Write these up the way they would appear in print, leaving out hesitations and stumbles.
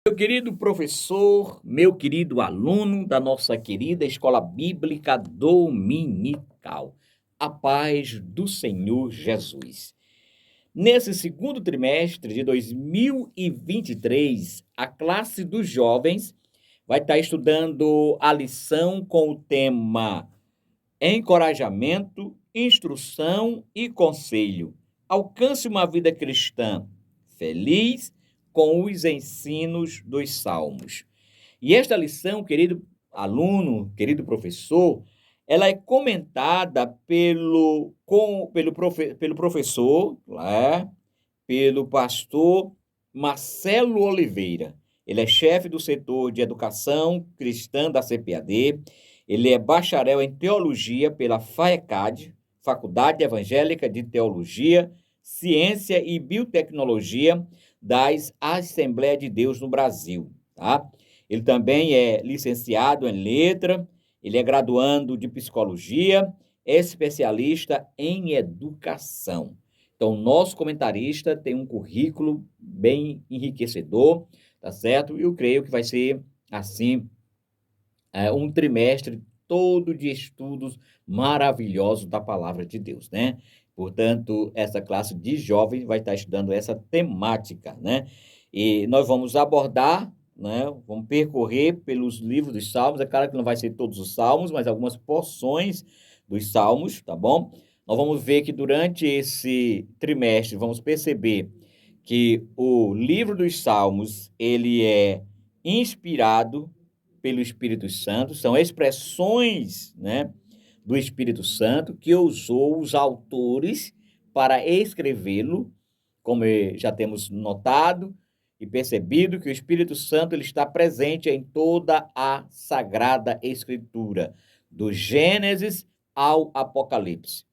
Meu querido professor, meu querido aluno da nossa querida Escola Bíblica Dominical, a paz do Senhor Jesus. Nesse segundo trimestre de 2023, a classe dos jovens vai estar estudando a lição com o tema Encorajamento, Instrução e Conselho. Alcance uma vida cristã feliz com os ensinos dos Salmos. E esta lição, querido aluno, querido professor, ela é comentada pelo professor, pelo pastor Marcelo Oliveira. Ele é chefe do setor de educação cristã da CPAD. Ele é bacharel em teologia pela FAECAD, Faculdade Evangélica de Teologia, Ciência e Biotecnologia das Assembleias de Deus no Brasil, tá? Ele também é licenciado em letra, ele é graduando de psicologia, é especialista em educação. Então, nosso comentarista tem um currículo bem enriquecedor, tá certo? E eu creio que vai ser, assim, um trimestre todo de estudos maravilhosos da palavra de Deus, né? Portanto, essa classe de jovens vai estar estudando essa temática, né? E nós vamos abordar, né? Vamos percorrer pelos livros dos Salmos. É claro que não vai ser todos os Salmos, mas algumas porções dos Salmos, tá bom? Nós vamos ver que durante esse trimestre vamos perceber que o livro dos Salmos, ele é inspirado pelo Espírito Santo, são expressões, né, do Espírito Santo que usou os autores para escrevê-lo, como já temos notado e percebido que o Espírito Santo ele está presente em toda a Sagrada Escritura, do Gênesis ao Apocalipse.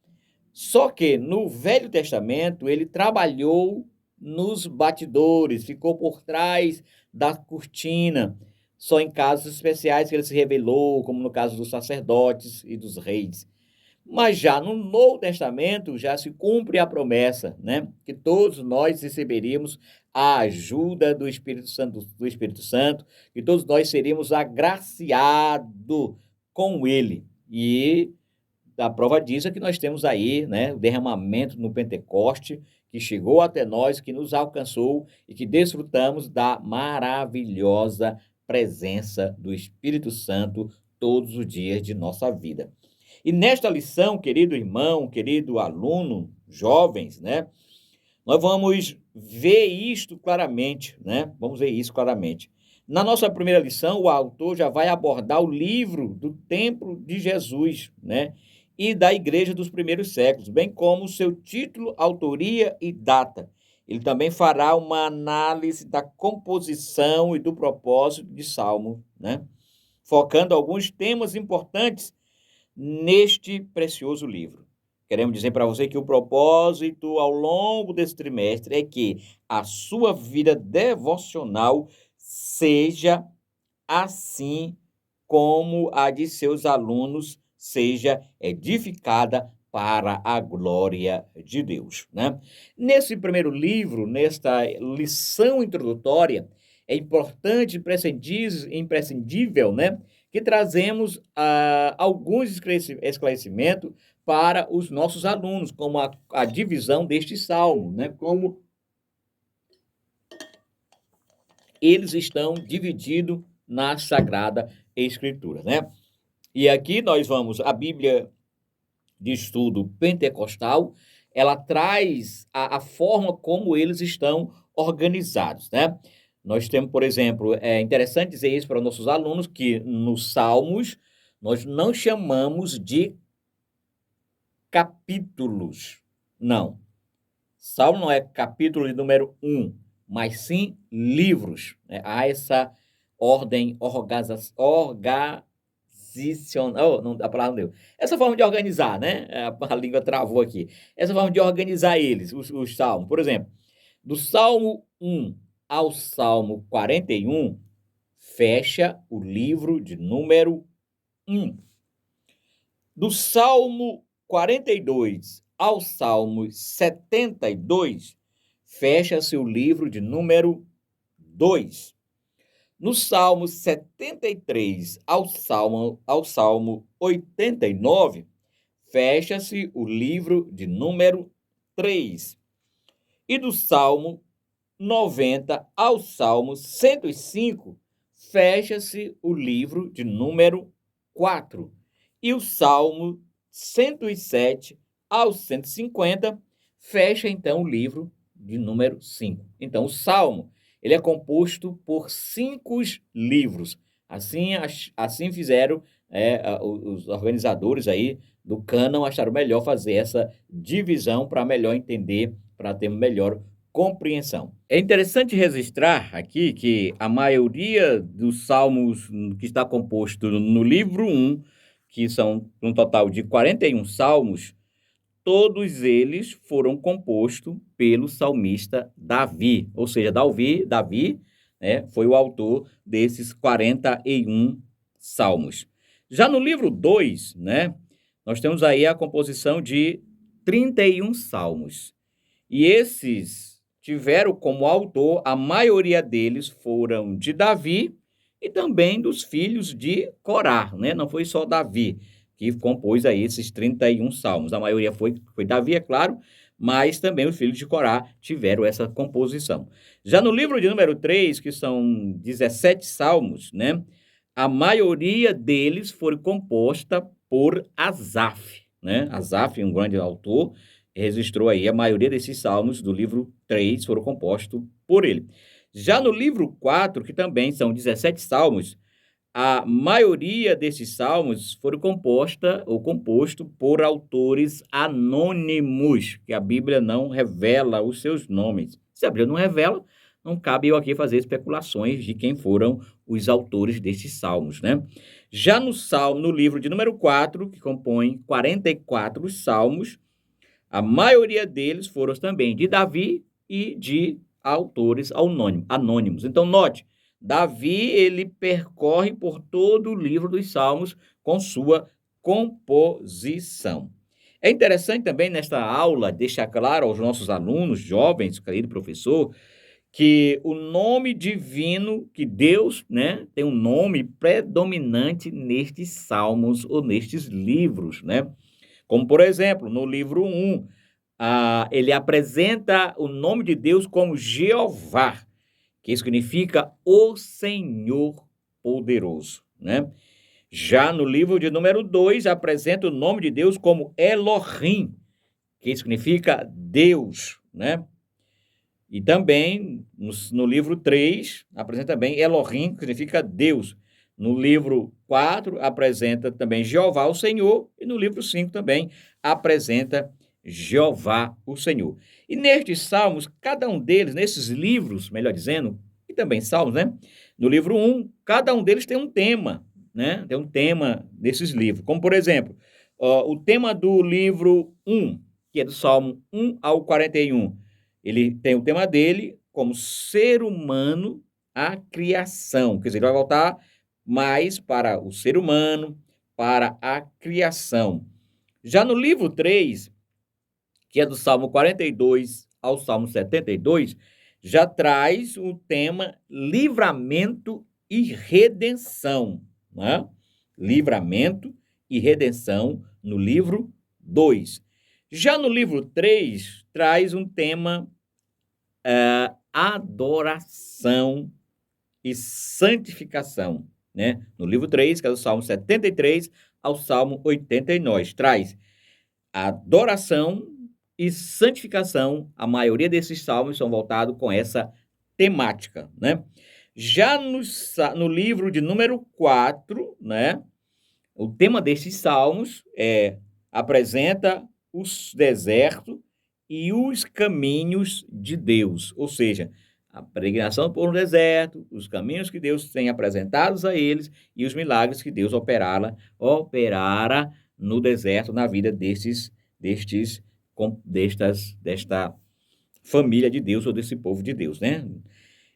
Só que no Velho Testamento ele trabalhou nos bastidores, ficou por trás da cortina, só em casos especiais que ele se revelou, como no caso dos sacerdotes e dos reis. Mas já no Novo Testamento já se cumpre a promessa, né, que todos nós receberíamos a ajuda do Espírito Santo, que todos nós seríamos agraciados com ele. E a prova disso é que nós temos aí, né, o derramamento no Pentecoste, que chegou até nós, que nos alcançou e que desfrutamos da maravilhosa presença do Espírito Santo todos os dias de nossa vida. E nesta lição, querido irmão, querido aluno, jovens, né, nós vamos ver isto claramente, né? Vamos ver isso claramente. Na nossa primeira lição, o autor já vai abordar o livro do templo de Jesus, né? E da igreja dos primeiros séculos, bem como seu título, autoria e data. Ele também fará uma análise da composição e do propósito de Salmo, né? Focando alguns temas importantes neste precioso livro. Queremos dizer para você que o propósito ao longo desse trimestre é que a sua vida devocional seja assim como a de seus alunos seja edificada para a glória de Deus, né? Nesse primeiro livro, nesta lição introdutória, é importante, imprescindível, né, que trazemos alguns esclarecimentos para os nossos alunos, como a divisão deste salmo, né, como eles estão divididos na Sagrada Escritura, né? E aqui nós vamos, a Bíblia de Estudo Pentecostal, ela traz a forma como eles estão organizados, né? Nós temos, por exemplo, é interessante dizer isso para os nossos alunos, que nos Salmos nós não chamamos de capítulos, não. Salmo não é capítulo de número 1, mas sim livros, né? Há essa ordem organizacional, não, a palavra não deu. Essa forma de organizar, né? A língua travou aqui. Essa forma de organizar eles, os salmos. Por exemplo, do Salmo 1 ao Salmo 41, fecha o livro de número 1. Do Salmo 42 ao Salmo 72, fecha-se o livro de número 2. No Salmo 73 ao Salmo 89, fecha-se o livro de número 3. E do Salmo 90 ao Salmo 105, fecha-se o livro de número 4. E o Salmo 107 ao 150, fecha então o livro de número 5. Então, o Salmo, ele é composto por 5 livros. Assim fizeram os organizadores aí do cânon, acharam melhor fazer essa divisão para melhor entender, para ter melhor compreensão. É interessante registrar aqui que a maioria dos salmos que está composto no livro 1, que são um total de 41 salmos, todos eles foram compostos pelo salmista Davi, ou seja, Davi, né, foi o autor desses 41 salmos. Já no livro 2, né, nós temos aí a composição de 31 salmos. E esses tiveram como autor, a maioria deles foram de Davi e também dos filhos de Corá, né? Não foi só Davi que compôs aí esses 31 salmos. A maioria foi Davi, é claro, mas também os filhos de Corá tiveram essa composição. Já no livro de número 3, que são 17 salmos, né? A maioria deles foi composta por Asaf, né? Asaf, um grande autor, registrou aí a maioria desses salmos do livro 3 foram compostos por ele. Já no livro 4, que também são 17 salmos, a maioria desses salmos foram composto por autores anônimos, que a Bíblia não revela os seus nomes. Se a Bíblia não revela, não cabe eu aqui fazer especulações de quem foram os autores desses salmos, né? Já no livro de número 4, que compõe 44 salmos, a maioria deles foram também de Davi e de autores anônimos. Então, note, Davi, ele percorre por todo o livro dos Salmos com sua composição. É interessante também nesta aula deixar claro aos nossos alunos, jovens, querido professor, que o nome divino, que Deus, né, tem um nome predominante nestes salmos ou nestes livros, né? Como, por exemplo, no livro 1, ele apresenta o nome de Deus como Jeová, que significa o Senhor poderoso, né? Já no livro de número 2, apresenta o nome de Deus como Elohim, que significa Deus, né? E também, no livro 3, apresenta também Elohim, que significa Deus. No livro 4, apresenta também Jeová, o Senhor. E no livro 5 também apresenta Jeová, o Senhor. E nestes salmos, cada um deles, nesses livros, melhor dizendo, e também salmos, né? No livro 1, cada um deles tem um tema, né? Tem um tema desses livros. Como, por exemplo, o tema do livro 1, que é do Salmo 1 ao 41. Ele tem o tema dele como ser humano, a criação. Quer dizer, ele vai voltar mais para o ser humano, para a criação. Já no livro 3, que é do Salmo 42 ao Salmo 72, já traz o tema livramento e redenção, né? Livramento e redenção no livro 2. Já no livro 3, traz um tema adoração e santificação, né? No livro 3, que é do Salmo 73 ao Salmo 89, traz adoração e santificação. A maioria desses salmos são voltados com essa temática, né? Já no livro de número 4, né? O tema desses salmos apresenta os desertos e os caminhos de Deus, ou seja, a peregrinação por um deserto, os caminhos que Deus tem apresentados a eles e os milagres que Deus operara no deserto, na vida desta família de Deus ou desse povo de Deus, né?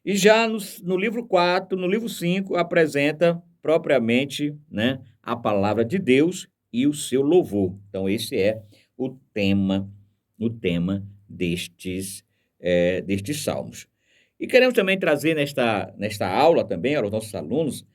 E já no livro 4, no livro 5, apresenta propriamente, né, a palavra de Deus e o seu louvor. Então, esse é o tema destes salmos. E queremos também trazer nesta aula também, aos nossos alunos,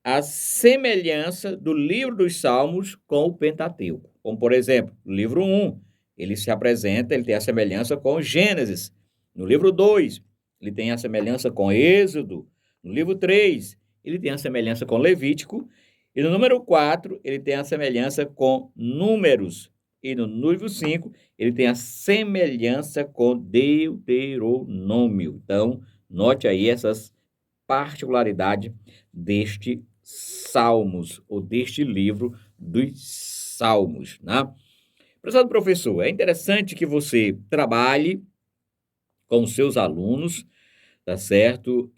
a semelhança do livro dos Salmos com o Pentateuco. Como, por exemplo, no livro 1, ele se apresenta, ele tem a semelhança com Gênesis. No livro 2, ele tem a semelhança com Êxodo. No livro 3, ele tem a semelhança com Levítico. E no número 4, ele tem a semelhança com Números. E no livro 5, ele tem a semelhança com Deuteronômio. Então, note aí essas particularidades deste Salmos, ou deste livro dos Salmos, né? Prezado professor, é interessante que você trabalhe com os seus alunos, tá certo?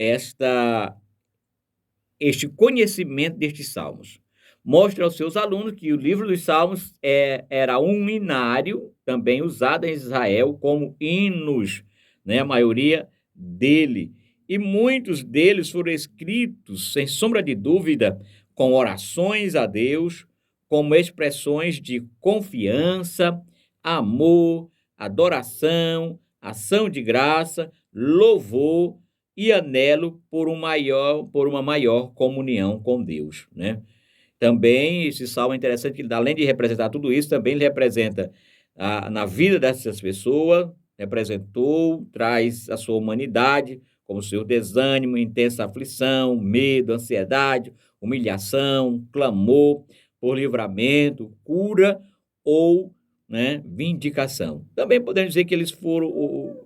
Este conhecimento destes Salmos. Mostre aos seus alunos que o livro dos Salmos era um hinário, também usado em Israel como hinos, né? A maioria dele. E muitos deles foram escritos, sem sombra de dúvida, com orações a Deus, como expressões de confiança, amor, adoração, ação de graça, louvor e anelo por uma maior comunhão com Deus, né? Também esse salmo é interessante que, além de representar tudo isso, também ele representa na vida dessas pessoas, representou, traz a sua humanidade, como seu desânimo, intensa aflição, medo, ansiedade, humilhação, clamor por livramento, cura ou, né, vindicação. Também podemos dizer que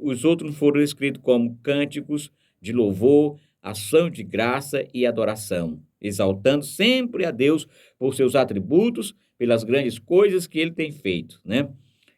os outros foram escritos como cânticos de louvor, ação de graça e adoração, exaltando sempre a Deus por seus atributos, pelas grandes coisas que ele tem feito, né?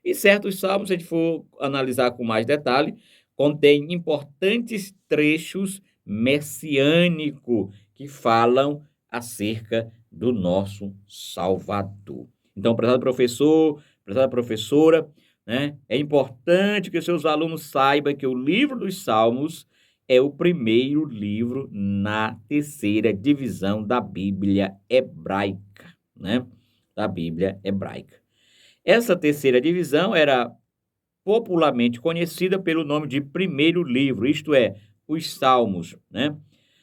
E certos salmos, se a gente for analisar com mais detalhe, contém importantes trechos messiânicos que falam acerca do nosso Salvador. Então, prezado professor, prezada professora, né, é importante que seus alunos saibam que o livro dos Salmos é o primeiro livro na terceira divisão da Bíblia hebraica, né? Da Bíblia hebraica. Essa terceira divisão era popularmente conhecida pelo nome de primeiro livro, isto é, os Salmos, né?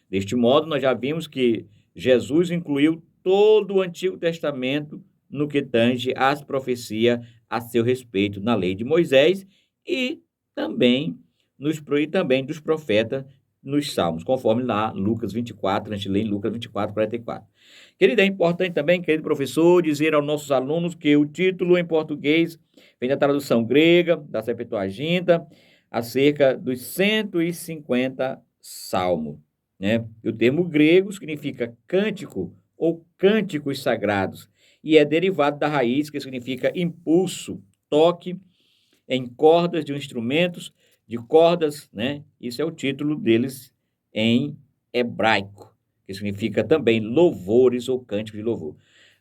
Deste modo, nós já vimos que Jesus incluiu todo o Antigo Testamento no que tange às profecias a seu respeito na lei de Moisés e também dos profetas nos Salmos, conforme lá Lucas 24, a gente lê em Lucas 24, 44. Querido, é importante também, querido professor, dizer aos nossos alunos que o título em português vem da tradução grega, da Septuaginta, acerca dos 150 salmos, né? E o termo grego significa cântico ou cânticos sagrados e é derivado da raiz que significa impulso, toque em cordas de instrumentos de cordas, né? Isso é o título deles em hebraico, que significa também louvores ou cânticos de louvor.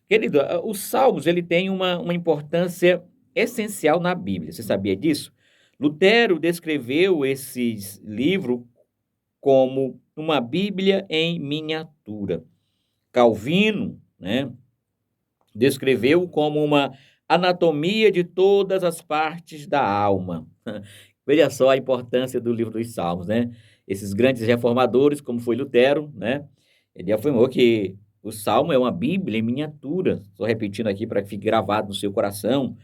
Querido, os salmos ele tem uma importância essencial na Bíblia. Você sabia disso? Lutero descreveu esse livro como uma Bíblia em miniatura. Calvino, né, descreveu como uma anatomia de todas as partes da alma. Veja só a importância do livro dos Salmos, né? Esses grandes reformadores, como foi Lutero, né? Ele afirmou que o Salmo é uma Bíblia em miniatura. Estou repetindo aqui para que fique gravado no seu coração.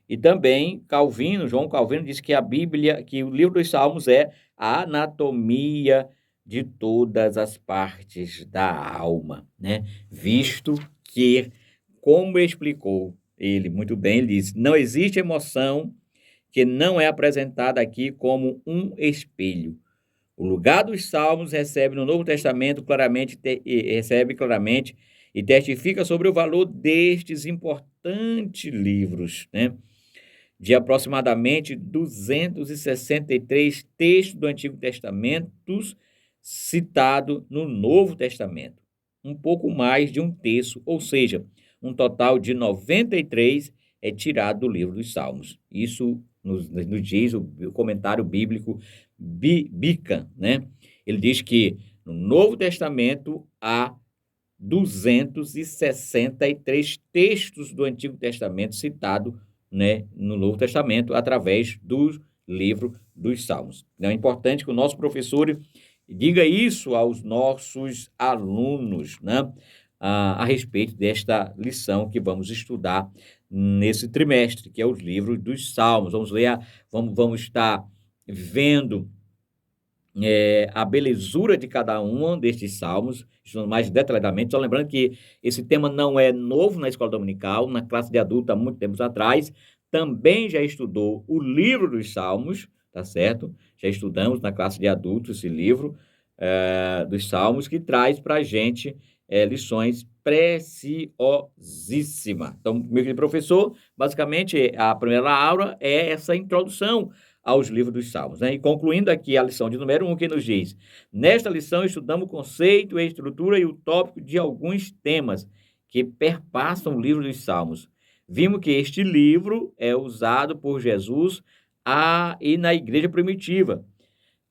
E também Calvino, João Calvino, disse que a Bíblia, que o livro dos Salmos é a anatomia de todas as partes da alma, né? Visto que, como explicou ele muito bem, ele disse, não existe emoção que não é apresentada aqui como um espelho. O lugar dos Salmos recebe no Novo Testamento recebe claramente e testifica sobre o valor destes importantes livros, né? De aproximadamente 263 textos do Antigo Testamento citados no Novo Testamento. Um pouco mais de um terço, ou seja, um total de 93 é tirado do livro dos Salmos. Isso nos diz o comentário bíblico Bican, né? Ele diz que no Novo Testamento há 263 textos do Antigo Testamento citados, né, no Novo Testamento através do livro dos Salmos. Então, é importante que o nosso professor diga isso aos nossos alunos, né? A respeito desta lição que vamos estudar nesse trimestre, que é os livros dos Salmos. Vamos ler, vamos estar vendo a belezura de cada um destes salmos, estudando mais detalhadamente. Só lembrando que esse tema não é novo na escola dominical, na classe de adulto há muito tempo atrás, também já estudou o livro dos Salmos, tá certo? Já estudamos na classe de adultos esse livro dos Salmos, que traz para a gente lições preciosíssimas. Então, meu querido professor, basicamente a primeira aula é essa introdução aos livros dos Salmos, né? E concluindo aqui a lição de número 1, que nos diz: nesta lição estudamos o conceito, a estrutura e o tópico de alguns temas que perpassam o livro dos Salmos. Vimos que este livro é usado por Jesus e na igreja primitiva.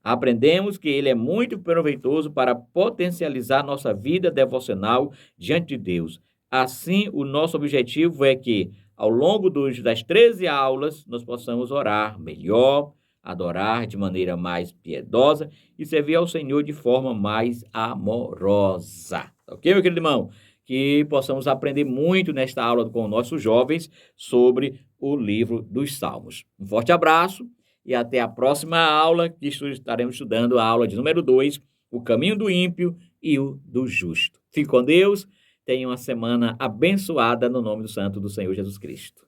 Aprendemos que ele é muito proveitoso para potencializar nossa vida devocional diante de Deus. Assim, o nosso objetivo é que, ao longo das 13 aulas, nós possamos orar melhor, adorar de maneira mais piedosa e servir ao Senhor de forma mais amorosa. Ok, meu querido irmão? Que possamos aprender muito nesta aula com nossos jovens sobre o livro dos Salmos. Um forte abraço. E até a próxima aula, que estaremos estudando a aula de número 2, o caminho do ímpio e o do justo. Fique com Deus, tenha uma semana abençoada no nome do Santo do Senhor Jesus Cristo.